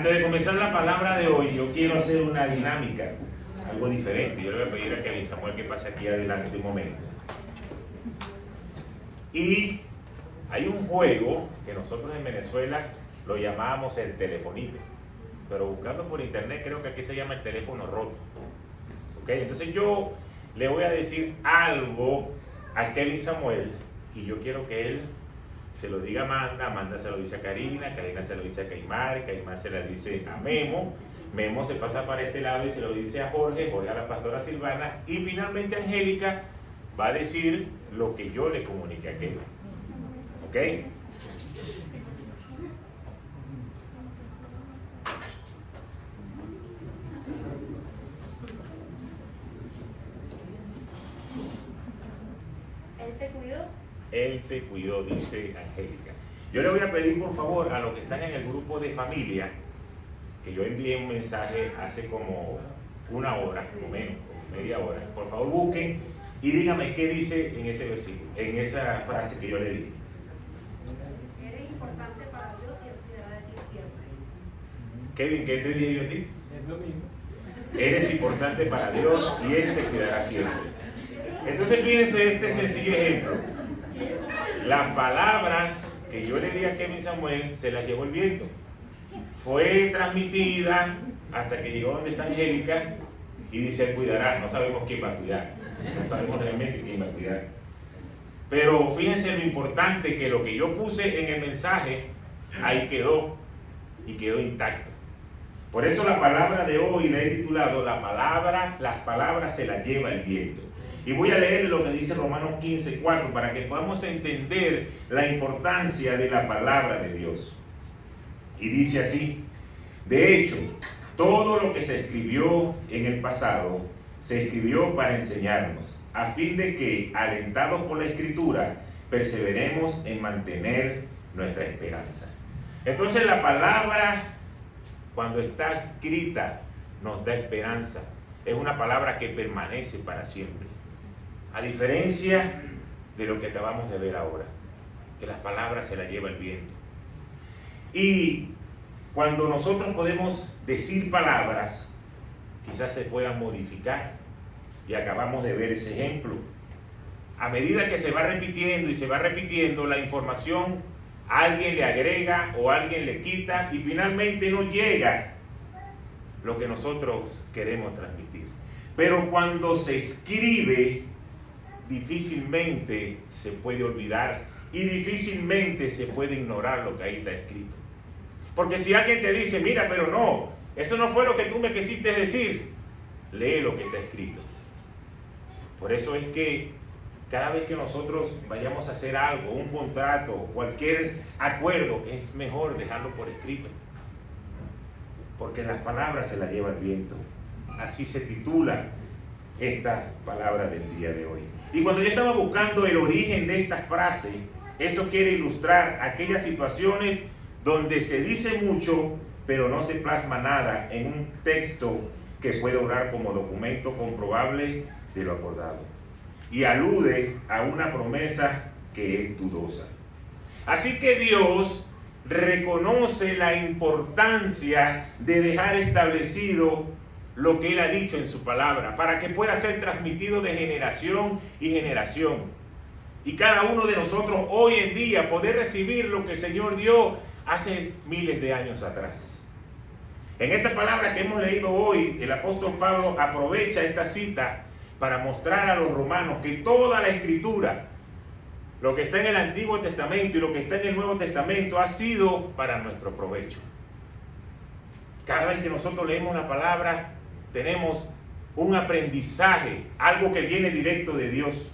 Antes de comenzar la palabra de hoy, yo quiero hacer una dinámica, algo diferente. Yo le voy a pedir a Kevin Samuel que pase aquí adelante un momento. Y hay un juego que nosotros en Venezuela lo llamábamos el telefonito, pero buscando por internet creo que aquí se llama el teléfono roto. ¿Ok? Entonces yo le voy a decir algo a Kevin Samuel y yo quiero que él se lo diga a Amanda, Amanda se lo dice a Karina, Karina se lo dice a Caimar, Caimar se lo dice a Memo, Memo se pasa para este lado y se lo dice a Jorge, Jorge a la pastora Silvana, y finalmente Angélica va a decir lo que yo le comuniqué a Kevin. ¿Ok? Él te cuidó. Él te cuidó, dice Angélica. Yo le voy a pedir por favor a los que están en el grupo de familia, que yo envié un mensaje hace como una hora, o menos, como media hora. Por favor busquen y díganme qué dice en ese versículo, en esa frase que yo le dije. Eres importante para Dios y Él cuidará de ti siempre. Kevin, ¿qué te dije yo a ti? Es lo mismo. Eres importante para Dios y Él te cuidará siempre. Entonces fíjense este sencillo ejemplo. Las palabras que yo le di a Kevin Samuel se las llevó el viento. Fue transmitida hasta que llegó donde está Angélica y dice Él cuidará. No sabemos quién va a cuidar. No sabemos realmente quién va a cuidar. Pero fíjense lo importante que lo que yo puse en el mensaje ahí quedó y quedó intacto. Por eso la palabra de hoy la he titulado las palabras se las lleva el viento. Y voy a leer lo que dice Romanos 15:4 para que podamos entender la importancia de la palabra de Dios. Y dice así: de hecho, todo lo que se escribió en el pasado se escribió para enseñarnos, a fin de que, alentados por la Escritura, perseveremos en mantener nuestra esperanza. Entonces la palabra, cuando está escrita, nos da esperanza. Es una palabra que permanece para siempre. A diferencia de lo que acabamos de ver ahora, que las palabras se las lleva el viento. Y cuando nosotros podemos decir palabras, quizás se puedan modificar. Y acabamos de ver ese ejemplo. A medida que se va repitiendo y se va repitiendo, la información alguien le agrega o alguien le quita y finalmente no llega lo que nosotros queremos transmitir. Pero cuando se escribe, difícilmente se puede olvidar y difícilmente se puede ignorar lo que ahí está escrito. Porque si alguien te dice, mira, pero no, eso no fue lo que tú me quisiste decir, lee lo que está escrito. Por eso es que cada vez que nosotros vayamos a hacer algo, un contrato, cualquier acuerdo, es mejor dejarlo por escrito. Porque las palabras se las lleva el viento. Así se titula esta palabra del día de hoy. Y cuando yo estaba buscando el origen de esta frase, eso quiere ilustrar aquellas situaciones donde se dice mucho, pero no se plasma nada en un texto que puede orar como documento comprobable de lo acordado. Y alude a una promesa que es dudosa. Así que Dios reconoce la importancia de dejar establecido lo que Él ha dicho en su palabra, para que pueda ser transmitido de generación y generación. Y cada uno de nosotros hoy en día poder recibir lo que el Señor dio hace miles de años atrás. En esta palabra que hemos leído hoy, el apóstol Pablo aprovecha esta cita para mostrar a los romanos que toda la Escritura, lo que está en el Antiguo Testamento y lo que está en el Nuevo Testamento, ha sido para nuestro provecho. Cada vez que nosotros leemos la palabra, tenemos un aprendizaje, algo que viene directo de Dios.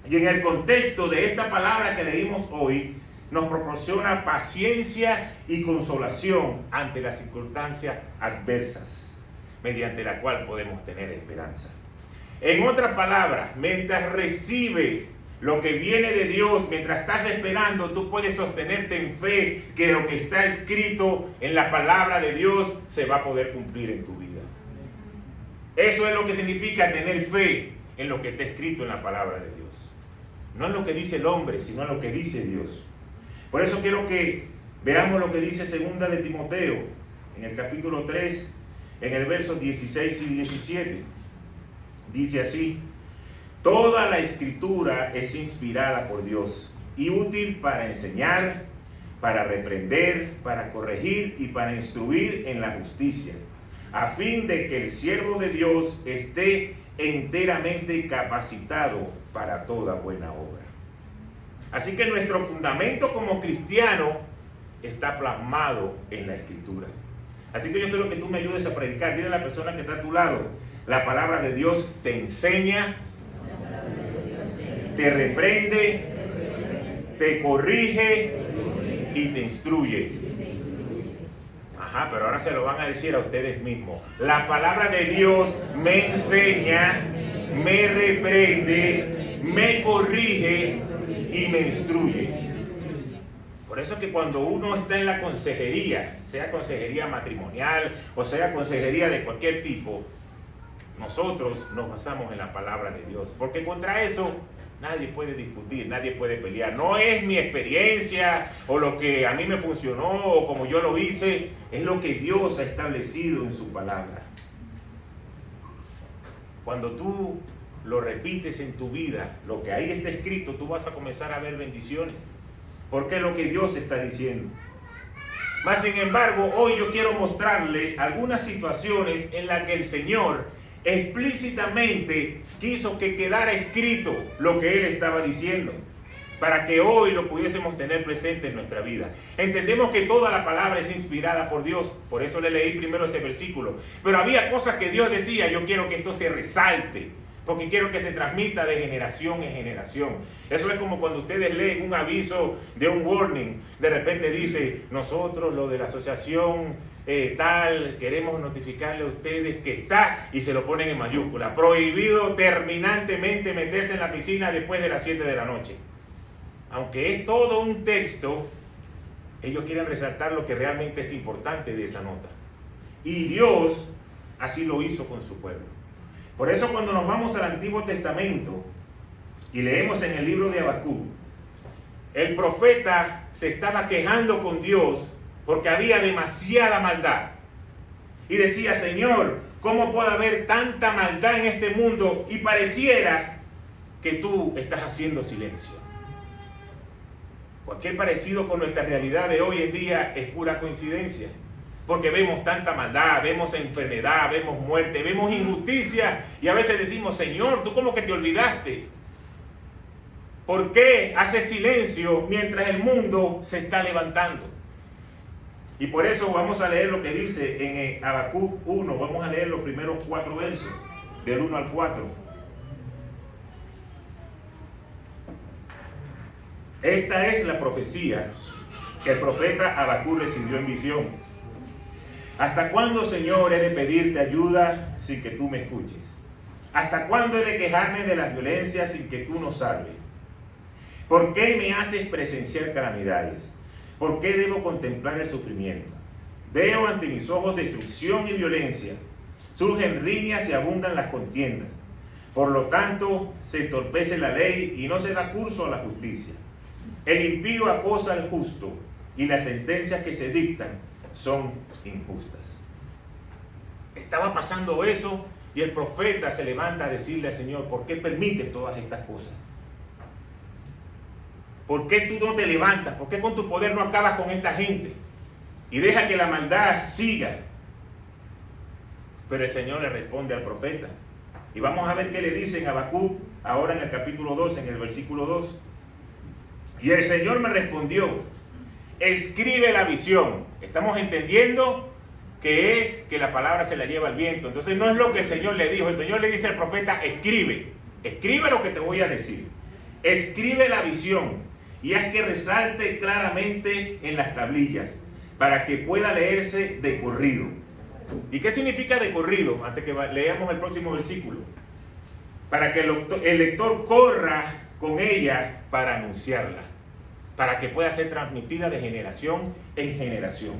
Y en el contexto de esta palabra que leímos hoy, nos proporciona paciencia y consolación ante las circunstancias adversas, mediante la cual podemos tener esperanza. En otras palabras, mientras recibes lo que viene de Dios, mientras estás esperando, tú puedes sostenerte en fe que lo que está escrito en la palabra de Dios se va a poder cumplir en tu vida. Eso es lo que significa tener fe en lo que está escrito en la palabra de Dios. No en lo que dice el hombre, sino en lo que dice Dios. Por eso quiero que veamos lo que dice 2 de Timoteo, en el capítulo 3, en el verso 16 y 17. Dice así: toda la escritura es inspirada por Dios y útil para enseñar, para reprender, para corregir y para instruir en la justicia, a fin de que el siervo de Dios esté enteramente capacitado para toda buena obra. Así que nuestro fundamento como cristiano está plasmado en la escritura. Así que yo quiero que tú me ayudes a predicar. Dile a la persona que está a tu lado: la palabra de Dios te enseña, te reprende, te corrige y te instruye. Ajá, pero ahora se lo van a decir a ustedes mismos. La palabra de Dios me enseña, me reprende, me corrige y me instruye. Por eso que cuando uno está en la consejería, sea consejería matrimonial o sea consejería de cualquier tipo, nosotros nos basamos en la palabra de Dios, porque contra eso nadie puede discutir, nadie puede pelear. No es mi experiencia o lo que a mí me funcionó o como yo lo hice, es lo que Dios ha establecido en su palabra. Cuando tú lo repites en tu vida, lo que ahí está escrito, tú vas a comenzar a ver bendiciones, porque es lo que Dios está diciendo. Mas sin embargo, hoy yo quiero mostrarle algunas situaciones en las que el Señor explícitamente quiso que quedara escrito lo que Él estaba diciendo, para que hoy lo pudiésemos tener presente en nuestra vida. Entendemos que toda la palabra es inspirada por Dios, por eso le leí primero ese versículo, pero había cosas que Dios decía: yo quiero que esto se resalte, porque quiero que se transmita de generación en generación. Eso es como cuando ustedes leen un aviso de un warning, de repente dice: nosotros, lo de la asociación tal, queremos notificarle a ustedes que está, y se lo ponen en mayúscula: prohibido terminantemente meterse en la piscina después de las 7 de la noche. Aunque es todo un texto, ellos quieren resaltar lo que realmente es importante de esa nota. Y Dios así lo hizo con su pueblo. Por eso cuando nos vamos al Antiguo Testamento y leemos en el libro de Habacuc, el profeta se estaba quejando con Dios porque había demasiada maldad. Y decía: Señor, ¿cómo puede haber tanta maldad en este mundo? Y pareciera que tú estás haciendo silencio. Cualquier parecido con nuestra realidad de hoy en día es pura coincidencia, porque vemos tanta maldad, vemos enfermedad, vemos muerte, vemos injusticia, y a veces decimos: Señor, ¿tú cómo que te olvidaste? ¿Por qué haces silencio mientras el mundo se está levantando? Y por eso vamos a leer lo que dice en Habacuc 1, vamos a leer los primeros 4 versos, del 1 al 4. Esta es la profecía que el profeta Habacuc recibió en visión. ¿Hasta cuándo, Señor, he de pedirte ayuda sin que tú me escuches? ¿Hasta cuándo he de quejarme de las violencias sin que tú nos salves? ¿Por qué me haces presenciar calamidades? ¿Por qué debo contemplar el sufrimiento? Veo ante mis ojos destrucción y violencia. Surgen riñas y abundan las contiendas. Por lo tanto, se entorpece la ley y no se da curso a la justicia. El impío acosa al justo y las sentencias que se dictan son injustas. Estaba pasando eso y el profeta se levanta a decirle al Señor: ¿por qué permites todas estas cosas? ¿Por qué tú no te levantas? ¿Por qué con tu poder no acabas con esta gente? Y deja que la maldad siga. Pero el Señor le responde al profeta. Y vamos a ver qué le dice en Habacuc, ahora en el capítulo 2, en el versículo 2. Y el Señor me respondió: escribe la visión. Estamos entendiendo que es que la palabra se la lleva al viento. Entonces no es lo que el Señor le dijo. El Señor le dice al profeta: escribe lo que te voy a decir. Escribe la visión y haz que resalte claramente en las tablillas, para que pueda leerse de corrido. ¿Y qué significa de corrido? Antes que leamos el próximo versículo. Para que el lector corra con ella para anunciarla, para que pueda ser transmitida de generación en generación.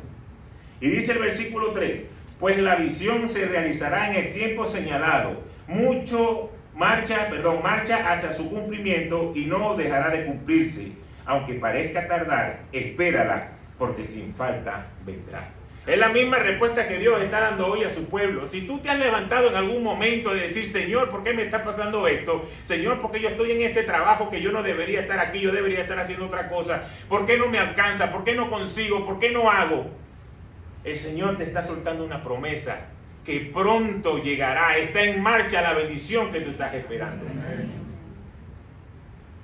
Y dice el versículo 3: pues la visión se realizará en el tiempo señalado, marcha hacia su cumplimiento y no dejará de cumplirse. Aunque parezca tardar, espérala, porque sin falta vendrá. Es la misma respuesta que Dios está dando hoy a su pueblo. Si tú te has levantado en algún momento de decir, Señor, ¿por qué me está pasando esto? Señor, ¿por qué yo estoy en este trabajo que yo no debería estar aquí? Yo debería estar haciendo otra cosa. ¿Por qué no me alcanza? ¿Por qué no consigo? ¿Por qué no hago? El Señor te está soltando una promesa que pronto llegará. Está en marcha la bendición que tú estás esperando.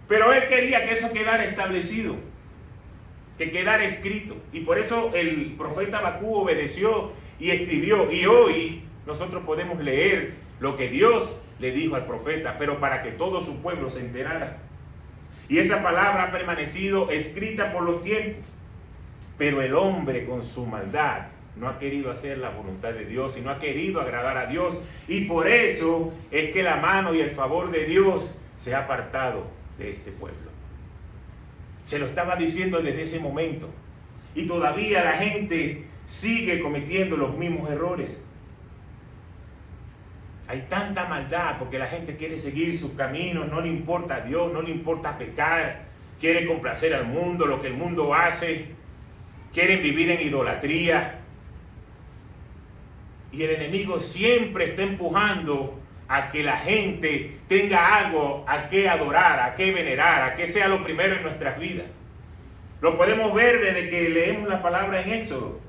Pero Él quería que eso quedara establecido, que quedara escrito. Y por eso el profeta Habacuc obedeció y escribió. Y hoy nosotros podemos leer lo que Dios le dijo al profeta, pero para que todo su pueblo se enterara. Y esa palabra ha permanecido escrita por los tiempos. Pero el hombre con su maldad no ha querido hacer la voluntad de Dios y no ha querido agradar a Dios. Y por eso es que la mano y el favor de Dios se ha apartado de este pueblo. Se lo estaba diciendo desde ese momento. Y todavía la gente sigue cometiendo los mismos errores. Hay tanta maldad porque la gente quiere seguir sus caminos, no le importa a Dios, no le importa pecar, quiere complacer al mundo, lo que el mundo hace, quieren vivir en idolatría. Y el enemigo siempre está empujando a que la gente tenga algo a que adorar, a que venerar, a que sea lo primero en nuestras vidas. Lo podemos ver desde que leemos la palabra en Éxodo.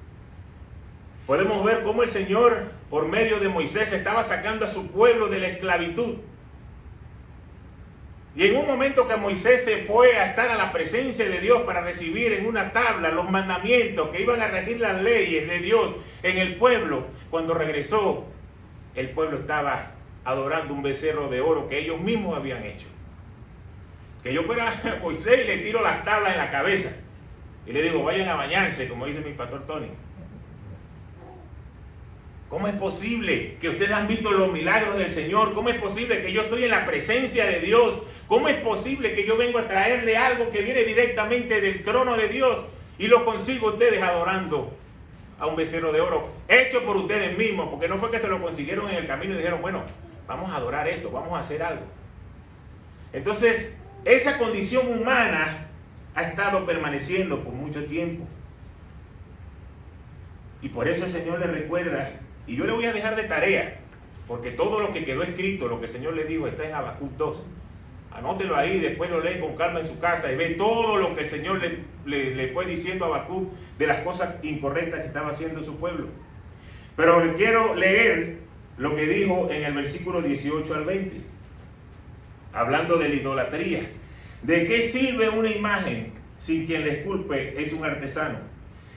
Podemos ver cómo el Señor, por medio de Moisés, estaba sacando a su pueblo de la esclavitud. Y en un momento que Moisés se fue a estar a la presencia de Dios para recibir en una tabla los mandamientos que iban a regir las leyes de Dios en el pueblo, cuando regresó, el pueblo estaba adorando un becerro de oro que ellos mismos habían hecho. Que yo fuera a Moisés y le tiro las tablas en la cabeza y le digo, vayan a bañarse, como dice mi pastor Tony. ¿Cómo es posible que ustedes han visto los milagros del Señor? ¿Cómo es posible que yo estoy en la presencia de Dios? ¿Cómo es posible que yo vengo a traerle algo que viene directamente del trono de Dios y lo consigo ustedes adorando a un becerro de oro hecho por ustedes mismos? Porque no fue que se lo consiguieron en el camino y dijeron, bueno, vamos a adorar esto, vamos a hacer algo. Entonces, esa condición humana ha estado permaneciendo por mucho tiempo. Y por eso el Señor le recuerda, y yo le voy a dejar de tarea, porque todo lo que quedó escrito, lo que el Señor le dijo, está en Habacuc 2. Anótelo ahí, después lo lee con calma en su casa y ve todo lo que el Señor le fue diciendo a Habacuc de las cosas incorrectas que estaba haciendo su pueblo. Pero le quiero leer lo que dijo en el versículo 18 al 20, hablando de la idolatría. ¿De qué sirve una imagen si quien la esculpe es un artesano?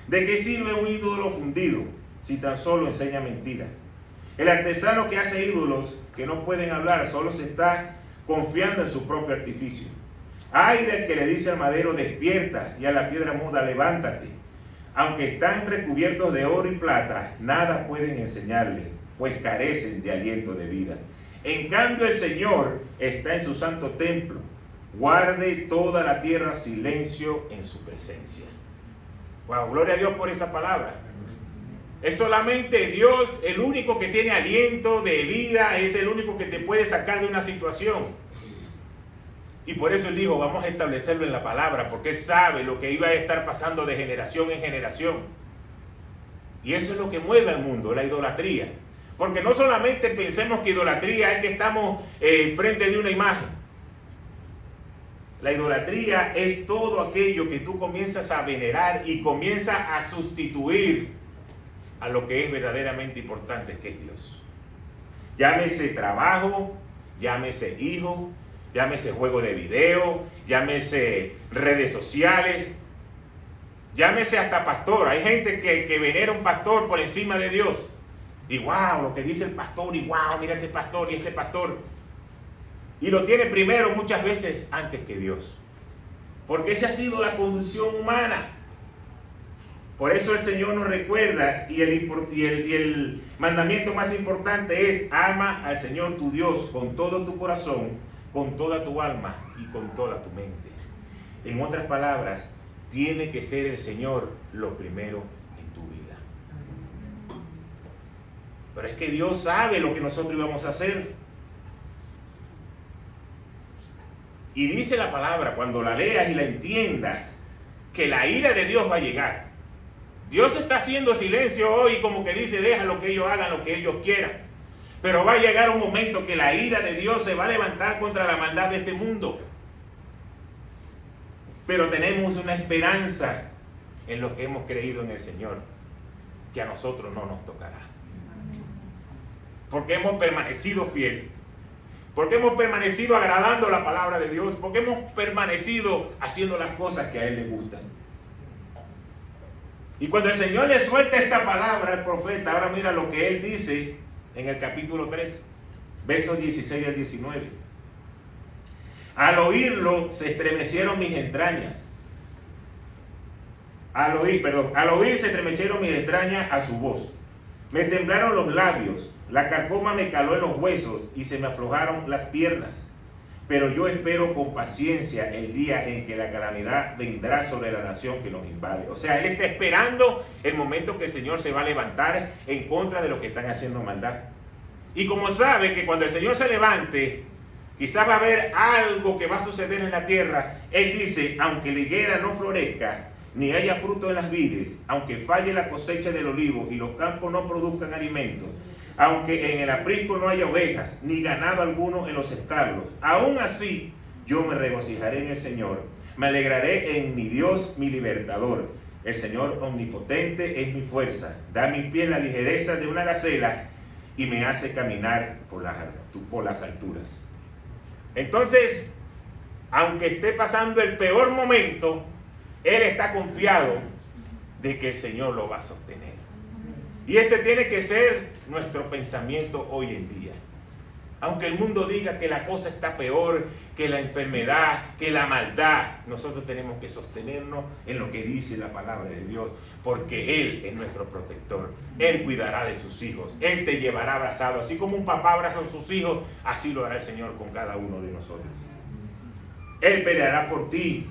¿De qué sirve un ídolo fundido si tan solo enseña mentiras? El artesano que hace ídolos que no pueden hablar solo se está confiando en su propio artificio. Ay del que le dice al madero, despierta, y a la piedra muda, levántate. Aunque están recubiertos de oro y plata, nada pueden enseñarle, pues carecen de aliento de vida. En cambio el Señor está en su santo templo. Guarde toda la tierra silencio en su presencia. Wow, gloria a Dios por esa palabra. Es solamente Dios el único que tiene aliento de vida, es el único que te puede sacar de una situación. Y por eso Él dijo, vamos a establecerlo en la palabra, porque Él sabe lo que iba a estar pasando de generación en generación. Y eso es lo que mueve al mundo, la idolatría. Porque no solamente pensemos que idolatría es que estamos frente de una imagen. La idolatría es todo aquello que tú comienzas a venerar y comienzas a sustituir a lo que es verdaderamente importante, que es Dios. Llámese trabajo, llámese hijo, llámese juego de video, llámese redes sociales, llámese hasta pastor. Hay gente que venera un pastor por encima de Dios. Y wow, lo que dice el pastor, y wow, mira este pastor y este pastor. Y lo tiene primero muchas veces antes que Dios. Porque esa ha sido la condición humana. Por eso el Señor nos recuerda, y el mandamiento más importante es: ama al Señor tu Dios con todo tu corazón, con toda tu alma y con toda tu mente. En otras palabras, tiene que ser el Señor lo primero en tu vida. Pero es que Dios sabe lo que nosotros íbamos a hacer. Y dice la palabra, cuando la leas y la entiendas, que la ira de Dios va a llegar. Dios está haciendo silencio hoy, como que dice, deja lo que ellos hagan, lo que ellos quieran. Pero va a llegar un momento que la ira de Dios se va a levantar contra la maldad de este mundo. Pero tenemos una esperanza en lo que hemos creído en el Señor, que a nosotros no nos tocará. Porque hemos permanecido fieles, porque hemos permanecido agradando la palabra de Dios, porque hemos permanecido haciendo las cosas que a Él le gustan. Y cuando el Señor le suelta esta palabra al profeta, ahora mira lo que Él dice en el capítulo 3, versos 16 al 19. Al oírlo se estremecieron mis entrañas. Al oír se estremecieron mis entrañas a su voz. Me temblaron los labios, la carcoma me caló en los huesos y se me aflojaron las piernas. Pero yo espero con paciencia el día en que la calamidad vendrá sobre la nación que nos invade. O sea, él está esperando el momento que el Señor se va a levantar en contra de lo que están haciendo maldad. Y como sabe que cuando el Señor se levante, quizás va a haber algo que va a suceder en la tierra, él dice, aunque la higuera no florezca, ni haya fruto en las vides, aunque falle la cosecha del olivo y los campos no produzcan alimentos, aunque en el aprisco no haya ovejas, ni ganado alguno en los establos, aún así yo me regocijaré en el Señor, me alegraré en mi Dios, mi libertador. El Señor omnipotente es mi fuerza, da a mis pies la ligereza de una gacela y me hace caminar por las alturas. Entonces, aunque esté pasando el peor momento, él está confiado de que el Señor lo va a sostener. Y ese tiene que ser nuestro pensamiento hoy en día. Aunque el mundo diga que la cosa está peor, que la enfermedad, que la maldad, nosotros tenemos que sostenernos en lo que dice la palabra de Dios, porque Él es nuestro protector. Él cuidará de sus hijos, Él te llevará abrazado. Así como un papá abraza a sus hijos, así lo hará el Señor con cada uno de nosotros. Él peleará por ti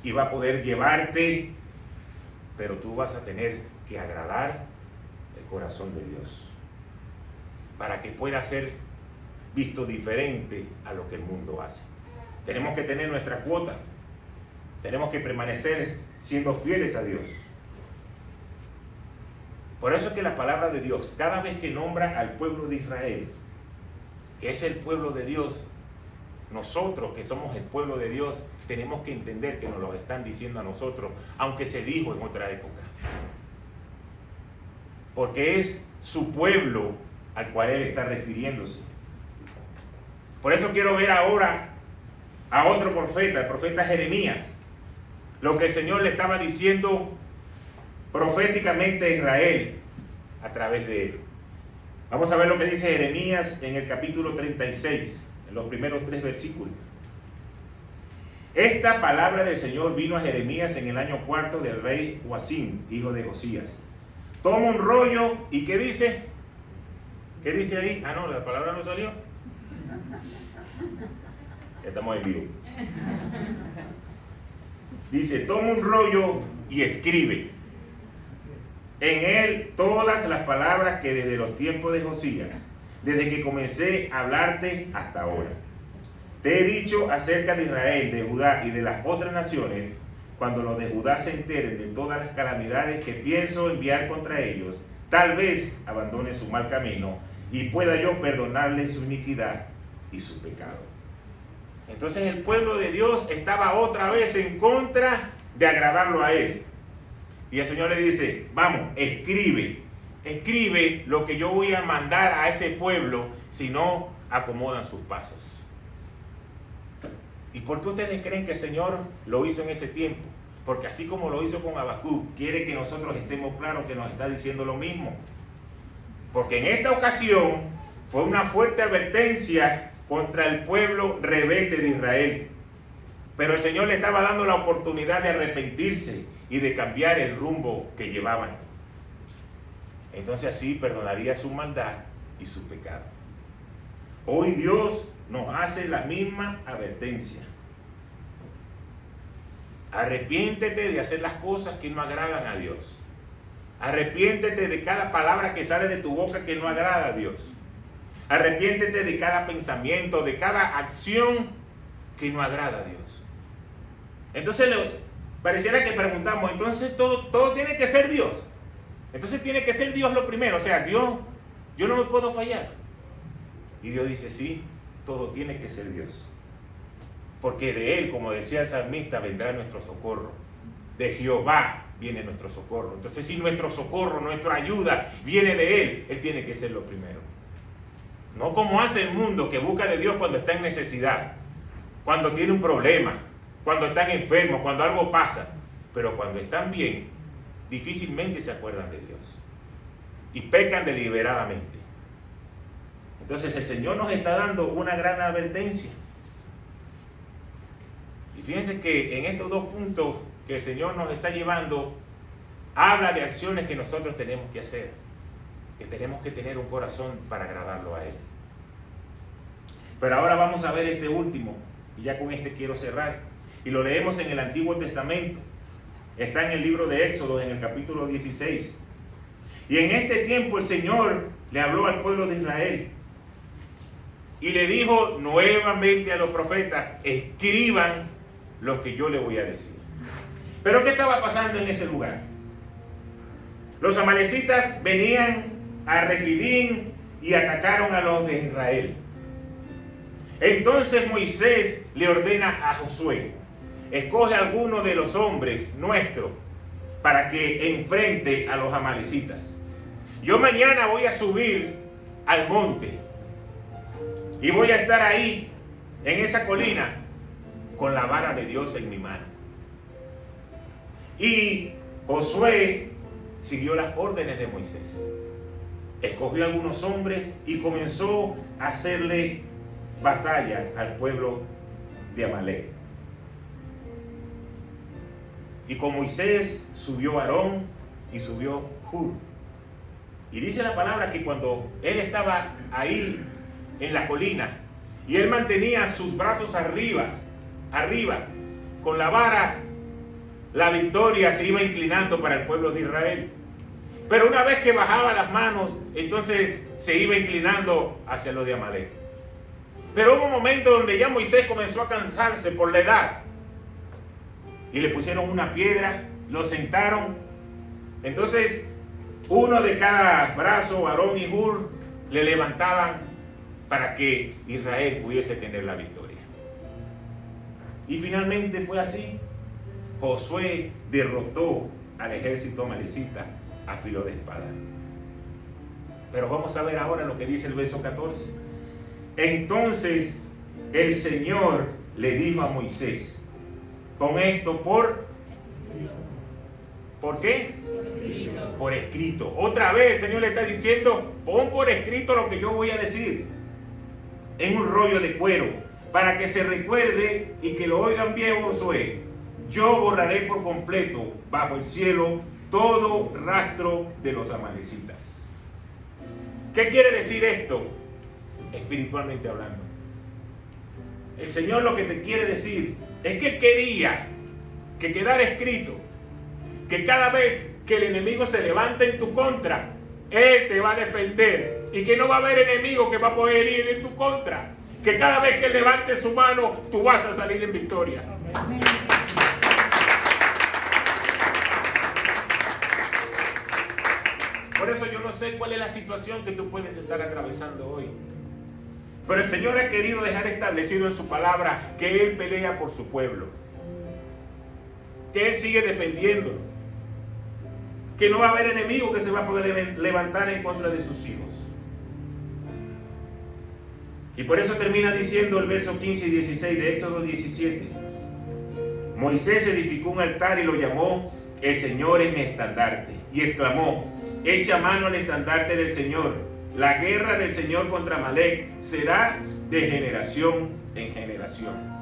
y va a poder llevarte, pero tú vas a tener que agradar el corazón de Dios para que pueda ser visto diferente a lo que el mundo hace. Tenemos que tener nuestra cuota, tenemos que permanecer siendo fieles a Dios. Por eso es que la palabra de Dios, cada vez que nombra al pueblo de Israel, que es el pueblo de Dios, nosotros que somos el pueblo de Dios, tenemos que entender que nos lo están diciendo a nosotros, aunque se dijo en otra época. Porque es su pueblo al cual Él está refiriéndose. Por eso quiero ver ahora a otro profeta, el profeta Jeremías, lo que el Señor le estaba diciendo proféticamente a Israel a través de él. Vamos a ver lo que dice Jeremías en el capítulo 36, en los primeros 3 versículos. Esta palabra del Señor vino a Jeremías en el año 4 del rey Joacim, hijo de Josías. Toma un rollo y ¿qué dice? ¿Qué dice ahí? Ah, no, la palabra no salió. Estamos en vivo. Dice, toma un rollo y escribe en él todas las palabras que desde los tiempos de Josías, desde que comencé a hablarte hasta ahora, te he dicho acerca de Israel, de Judá y de las otras naciones, cuando los de Judá se enteren de todas las calamidades que pienso enviar contra ellos, tal vez abandonen su mal camino y pueda yo perdonarles su iniquidad y su pecado. Entonces el pueblo de Dios estaba otra vez en contra de agradarlo a Él. Y el Señor le dice, vamos, escribe lo que yo voy a mandar a ese pueblo si no acomodan sus pasos. ¿Y por qué ustedes creen que el Señor lo hizo en ese tiempo? Porque así como lo hizo con Habacuc, quiere que nosotros estemos claros que nos está diciendo lo mismo. Porque en esta ocasión fue una fuerte advertencia contra el pueblo rebelde de Israel. Pero el Señor le estaba dando la oportunidad de arrepentirse y de cambiar el rumbo que llevaban. Entonces así perdonaría su maldad y su pecado. Hoy Dios nos hace la misma advertencia. Arrepiéntete de hacer las cosas que no agradan a Dios. Arrepiéntete de cada palabra que sale de tu boca que no agrada a Dios. Arrepiéntete de cada pensamiento, de cada acción que no agrada a Dios. Entonces pareciera que preguntamos, entonces todo tiene que ser Dios. Entonces tiene que ser Dios lo primero. O sea, Dios, yo no me puedo fallar. Y Dios dice, sí, todo tiene que ser Dios. Porque de Él, como decía el salmista, vendrá nuestro socorro. De Jehová viene nuestro socorro. Entonces, si nuestro socorro, nuestra ayuda viene de Él, Él tiene que ser lo primero. No como hace el mundo, que busca de Dios cuando está en necesidad, cuando tiene un problema, cuando están enfermos, cuando algo pasa. Pero cuando están bien, difícilmente se acuerdan de Dios. Y pecan deliberadamente. Entonces el Señor nos está dando una gran advertencia. Y fíjense que en estos dos puntos que el Señor nos está llevando, habla de acciones que nosotros tenemos que hacer. Que tenemos que tener un corazón para agradarlo a Él. Pero ahora vamos a ver este último. Y ya con este quiero cerrar. Y lo leemos en el Antiguo Testamento. Está en el libro de Éxodo, en el capítulo 16. Y en este tiempo el Señor le habló al pueblo de Israel. Y le dijo nuevamente a los profetas, escriban lo que yo le voy a decir. Pero ¿qué estaba pasando en ese lugar? Los amalecitas venían a Refidim y atacaron a los de Israel. Entonces Moisés le ordena a Josué, escoge a alguno de los hombres nuestros para que enfrente a los amalecitas. Yo mañana voy a subir al monte y voy a estar ahí en esa colina con la vara de Dios en mi mano. Y Josué siguió las órdenes de Moisés. Escogió a algunos hombres y comenzó a hacerle batalla al pueblo de Amalec. Y con Moisés subió Aarón y subió Hur. Y dice la palabra que cuando él estaba ahí en la colina y él mantenía sus brazos arriba, con la vara, la victoria se iba inclinando para el pueblo de Israel. Pero una vez que bajaba las manos, entonces se iba inclinando hacia los de Amalec. Pero hubo un momento donde ya Moisés comenzó a cansarse por la edad. Y le pusieron una piedra, lo sentaron. Entonces, uno de cada brazo, Aarón y Hur, le levantaban para que Israel pudiese tener la victoria. Y finalmente fue así. Josué derrotó al ejército amalecita a filo de espada. Pero vamos a ver ahora lo que dice el verso 14. Entonces el Señor le dijo a Moisés, pon esto ¿por qué? Por escrito. Otra vez el Señor le está diciendo, pon por escrito lo que yo voy a decir en un rollo de cuero, para que se recuerde y que lo oigan bien, Josué. Yo borraré por completo bajo el cielo todo rastro de los amalecitas. ¿Qué quiere decir esto? Espiritualmente hablando, el Señor lo que te quiere decir es que quería que quedara escrito que cada vez que el enemigo se levante en tu contra, Él te va a defender y que no va a haber enemigo que va a poder ir en tu contra, que cada vez que levante su mano tú vas a salir en victoria. Amén. Por eso yo no sé cuál es la situación que tú puedes estar atravesando hoy. Pero el Señor ha querido dejar establecido en su palabra que Él pelea por su pueblo. Que Él sigue defendiéndolo. Que no va a haber enemigo que se va a poder levantar en contra de sus hijos. Y por eso termina diciendo el verso 15 y 16 de Éxodo 17. Moisés edificó un altar y lo llamó el Señor en estandarte. Y exclamó, echa mano al estandarte del Señor. La guerra del Señor contra Amalec será de generación en generación.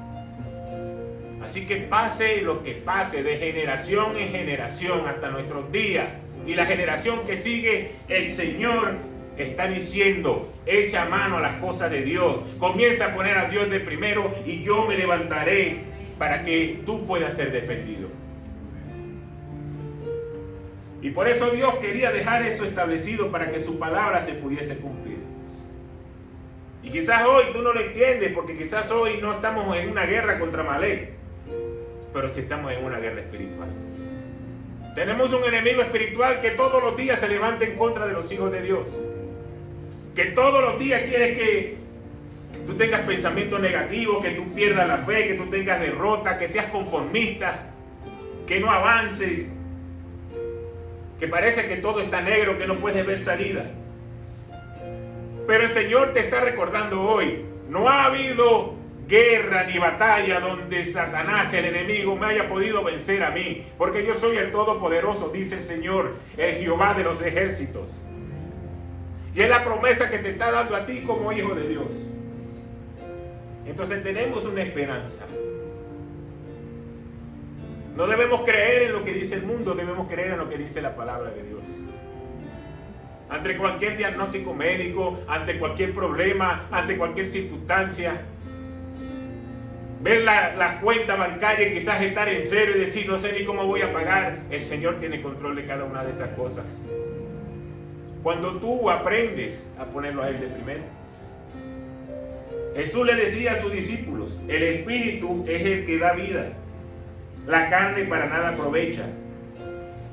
Así que pase lo que pase, de generación en generación hasta nuestros días y la generación que sigue, el Señor está diciendo, echa mano a las cosas de Dios, comienza a poner a Dios de primero y yo me levantaré para que tú puedas ser defendido. Y por eso Dios quería dejar eso establecido para que su palabra se pudiese cumplir. Y quizás hoy tú no lo entiendes porque quizás hoy no estamos en una guerra contra Amalec. pero si estamos en una guerra espiritual. Tenemos un enemigo espiritual que todos los días se levanta en contra de los hijos de Dios. Que todos los días quiere que tú tengas pensamientos negativos, que tú pierdas la fe, que tú tengas derrota, que seas conformista, que no avances, que parece que todo está negro, que no puedes ver salida. Pero el Señor te está recordando hoy, no ha habido guerra ni batalla donde Satanás, el enemigo, me haya podido vencer a mí, porque yo soy el Todopoderoso, dice el Señor, el Jehová de los ejércitos. Y es la promesa que te está dando a ti como hijo de Dios. Entonces tenemos una esperanza. No debemos creer en lo que dice el mundo, debemos creer en lo que dice la palabra de Dios. Ante cualquier diagnóstico médico, ante cualquier problema, ante cualquier circunstancia, ver la cuenta bancaria y quizás estar en cero y decir, no sé ni cómo voy a pagar. El Señor tiene control de cada una de esas cosas. Cuando tú aprendes a ponerlo a Él de primero. Jesús le decía a sus discípulos, el Espíritu es el que da vida. La carne para nada aprovecha.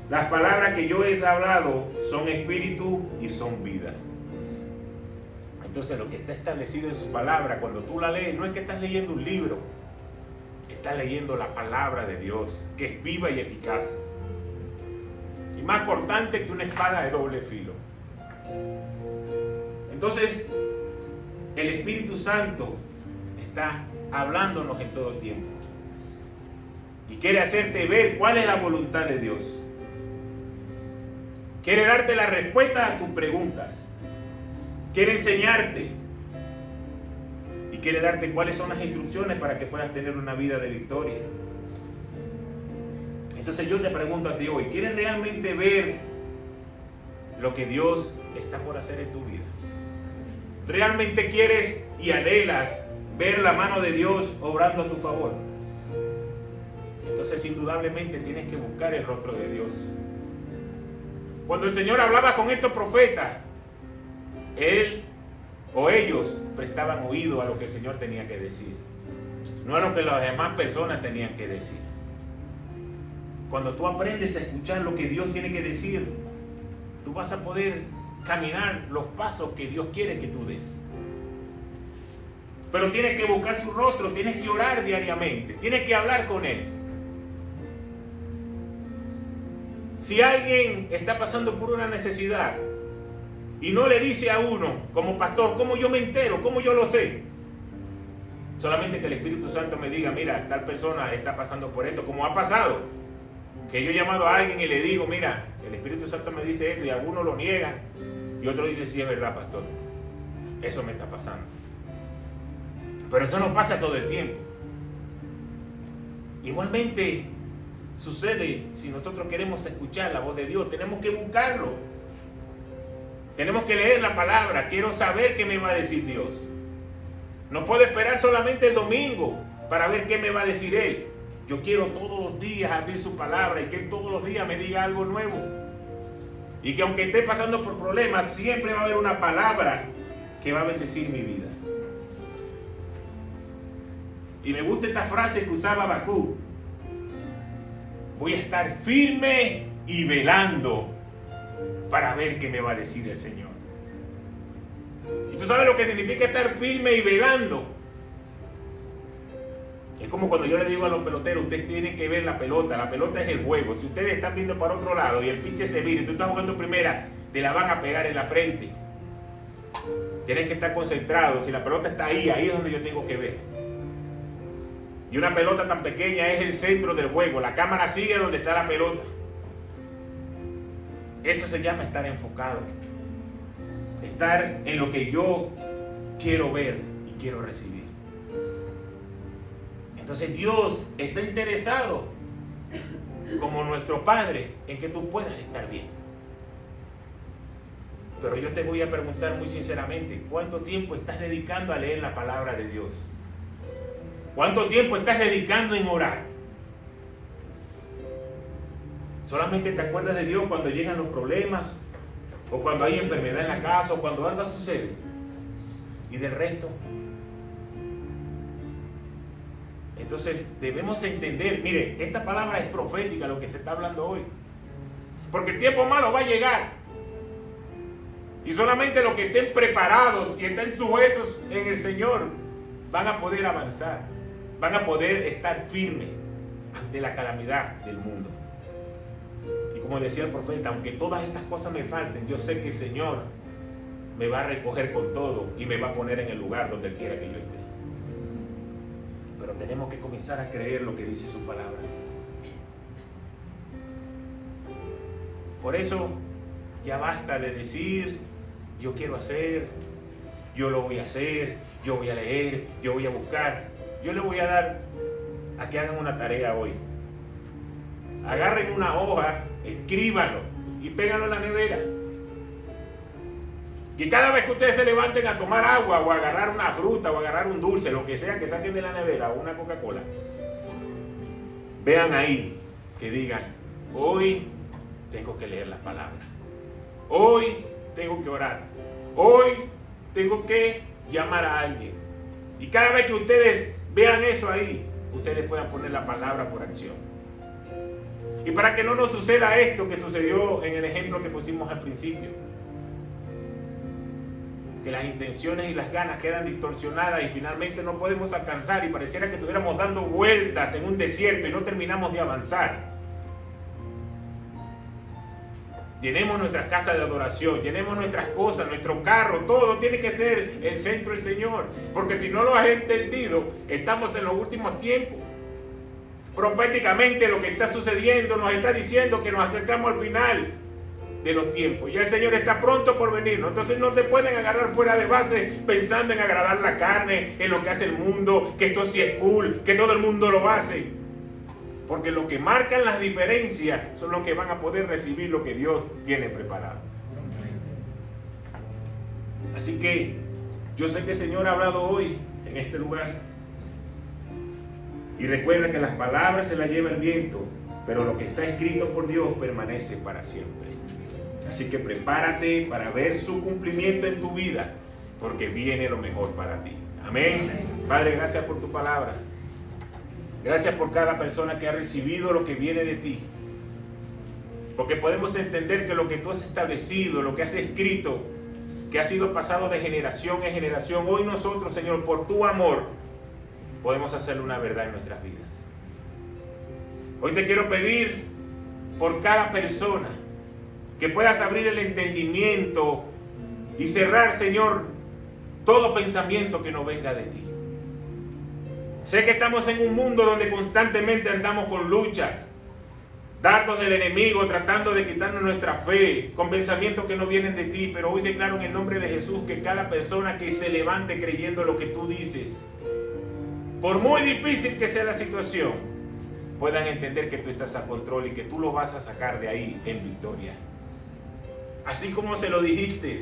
Las palabras que yo he hablado son espíritu y son vida. Entonces lo que está establecido en su palabra, cuando tú la lees, no es que estás leyendo un libro, estás leyendo la palabra de Dios, que es viva y eficaz. Y más cortante que una espada de doble filo. Entonces, el Espíritu Santo está hablándonos en todo tiempo. Y quiere hacerte ver cuál es la voluntad de Dios. Quiere darte la respuesta a tus preguntas. Quiere enseñarte. Y quiere darte cuáles son las instrucciones para que puedas tener una vida de victoria. Entonces yo te pregunto a ti hoy, ¿quieres realmente ver lo que Dios está por hacer en tu vida? ¿Realmente quieres y anhelas ver la mano de Dios obrando a tu favor? Entonces indudablemente tienes que buscar el rostro de Dios. Cuando el Señor hablaba con estos profetas, Él o ellos prestaban oído a lo que el Señor tenía que decir, no a lo que las demás personas tenían que decir. Cuando tú aprendes a escuchar lo que Dios tiene que decir, tú vas a poder caminar los pasos que Dios quiere que tú des. Pero tienes que buscar su rostro, tienes que orar diariamente, tienes que hablar con Él. Si alguien está pasando por una necesidad y no le dice a uno, como pastor, ¿cómo yo me entero? ¿Cómo yo lo sé? Solamente que el Espíritu Santo me diga, mira, tal persona está pasando por esto, como ha pasado. Que yo he llamado a alguien y le digo, mira, el Espíritu Santo me dice esto, y alguno lo niega y otro dice, sí, es verdad, pastor, eso me está pasando. Pero eso no pasa todo el tiempo. Igualmente sucede si nosotros queremos escuchar la voz de Dios, tenemos que buscarlo, tenemos que leer la palabra. Quiero saber qué me va a decir Dios. No puedo esperar solamente el domingo para ver qué me va a decir Él. Yo quiero todos los días abrir su palabra y que Él todos los días me diga algo nuevo. Y que aunque esté pasando por problemas, siempre va a haber una palabra que va a bendecir mi vida. Y me gusta esta frase que usaba Habacuc. Voy a estar firme y velando para ver qué me va a decir el Señor. ¿Y tú sabes lo que significa estar firme y velando? Es como cuando yo le digo a los peloteros, ustedes tienen que ver la pelota es el juego. Si ustedes están viendo para otro lado y el pitcher se vira y tú estás jugando primera, te la van a pegar en la frente. Tienes que estar concentrado. Si la pelota está ahí es donde yo tengo que ver. Y una pelota tan pequeña es el centro del juego. La cámara sigue donde está la pelota. Eso se llama estar enfocado. Estar en lo que yo quiero ver y quiero recibir. Entonces Dios está interesado, como nuestro Padre, en que tú puedas estar bien. Pero yo te voy a preguntar muy sinceramente, ¿cuánto tiempo estás dedicando a leer la palabra de Dios? ¿Cuánto tiempo estás dedicando en orar? ¿Solamente te acuerdas de Dios cuando llegan los problemas? ¿O cuando hay enfermedad en la casa? ¿O cuando algo sucede? ¿Y del resto? Entonces debemos entender, mire, esta palabra es profética, lo que se está hablando hoy. Porque el tiempo malo va a llegar. Y solamente los que estén preparados y estén sujetos en el Señor van a poder avanzar. Van a poder estar firmes ante la calamidad del mundo. Y como decía el profeta, aunque todas estas cosas me falten, yo sé que el Señor me va a recoger con todo y me va a poner en el lugar donde Él quiera que yo esté. Pero tenemos que comenzar a creer lo que dice su palabra. Por eso ya basta de decir, yo quiero hacer, yo lo voy a hacer, yo voy a leer, yo voy a buscar. Yo le voy a dar a que hagan una tarea hoy. Agarren una hoja, escríbanlo y péganlo en la nevera. Y cada vez que ustedes se levanten a tomar agua o a agarrar una fruta o a agarrar un dulce, lo que sea que saquen de la nevera o una Coca-Cola, vean ahí que digan, hoy tengo que leer la palabra. Hoy tengo que orar. Hoy tengo que llamar a alguien. Y cada vez que ustedes vean eso ahí, ustedes puedan poner la palabra por acción. Y para que no nos suceda esto que sucedió en el ejemplo que pusimos al principio, que las intenciones y las ganas quedan distorsionadas y finalmente no podemos alcanzar y pareciera que estuviéramos dando vueltas en un desierto y no terminamos de avanzar. Llenemos nuestras casas de adoración, llenemos nuestras cosas, nuestro carro, todo tiene que ser el centro del Señor. Porque si no lo has entendido, estamos en los últimos tiempos. Proféticamente lo que está sucediendo nos está diciendo que nos acercamos al final de los tiempos. Ya el Señor está pronto por venir. Entonces no te pueden agarrar fuera de base pensando en agradar la carne, en lo que hace el mundo, que esto sí es cool, que todo el mundo lo hace. Porque lo que marcan las diferencias son los que van a poder recibir lo que Dios tiene preparado. Así que yo sé que el Señor ha hablado hoy en este lugar. Y recuerda que las palabras se las lleva el viento, pero lo que está escrito por Dios permanece para siempre. Así que prepárate para ver su cumplimiento en tu vida, porque viene lo mejor para ti. Amén. Padre, gracias por tu palabra. Gracias por cada persona que ha recibido lo que viene de ti. Porque podemos entender que lo que tú has establecido, lo que has escrito, que ha sido pasado de generación en generación, hoy nosotros, Señor, por tu amor, podemos hacerlo una verdad en nuestras vidas. Hoy te quiero pedir por cada persona que puedas abrir el entendimiento y cerrar, Señor, todo pensamiento que no venga de ti. Sé que estamos en un mundo donde constantemente andamos con luchas, dardos del enemigo, tratando de quitarnos nuestra fe, con pensamientos que no vienen de ti, pero hoy declaro en el nombre de Jesús que cada persona que se levante creyendo lo que tú dices, por muy difícil que sea la situación, puedan entender que tú estás a control y que tú lo vas a sacar de ahí en victoria. Así como se lo dijiste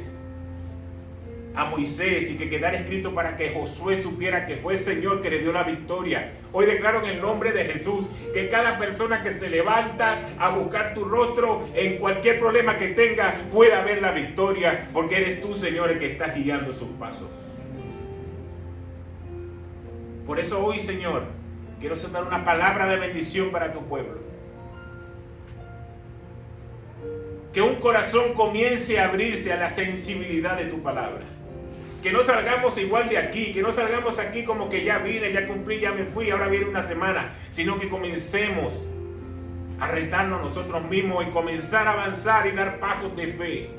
a Moisés y que quedara escrito para que Josué supiera que fue el Señor que le dio la victoria. Hoy declaro en el nombre de Jesús que cada persona que se levanta a buscar tu rostro en cualquier problema que tenga pueda ver la victoria, porque eres tú, Señor, el que está guiando sus pasos. Por eso hoy, Señor, quiero sembrar una palabra de bendición para tu pueblo. Que un corazón comience a abrirse a la sensibilidad de tu palabra. Que no salgamos igual de aquí, que no salgamos aquí como que ya vine, ya cumplí, ya me fui, ahora viene una semana, sino que comencemos a retarnos nosotros mismos y comenzar a avanzar y dar pasos de fe.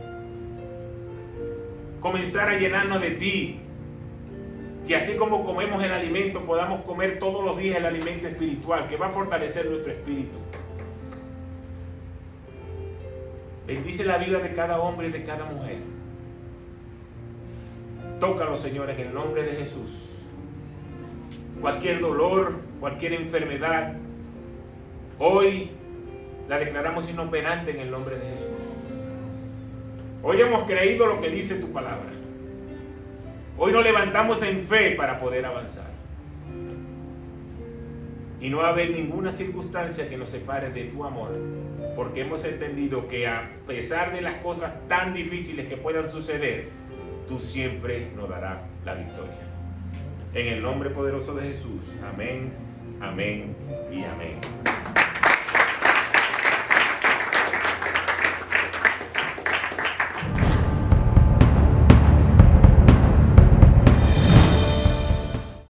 Comenzar a llenarnos de ti. Que así como comemos el alimento, podamos comer todos los días el alimento espiritual, que va a fortalecer nuestro espíritu. Bendice la vida de cada hombre y de cada mujer. Tócalo, Señor, en el nombre de Jesús. Cualquier dolor, cualquier enfermedad, hoy la declaramos inoperante en el nombre de Jesús. Hoy hemos creído lo que dice tu palabra. Hoy nos levantamos en fe para poder avanzar. Y no va a haber ninguna circunstancia que nos separe de tu amor, porque hemos entendido que a pesar de las cosas tan difíciles que puedan suceder, tú siempre nos darás la victoria. En el nombre poderoso de Jesús. Amén Amén y amén.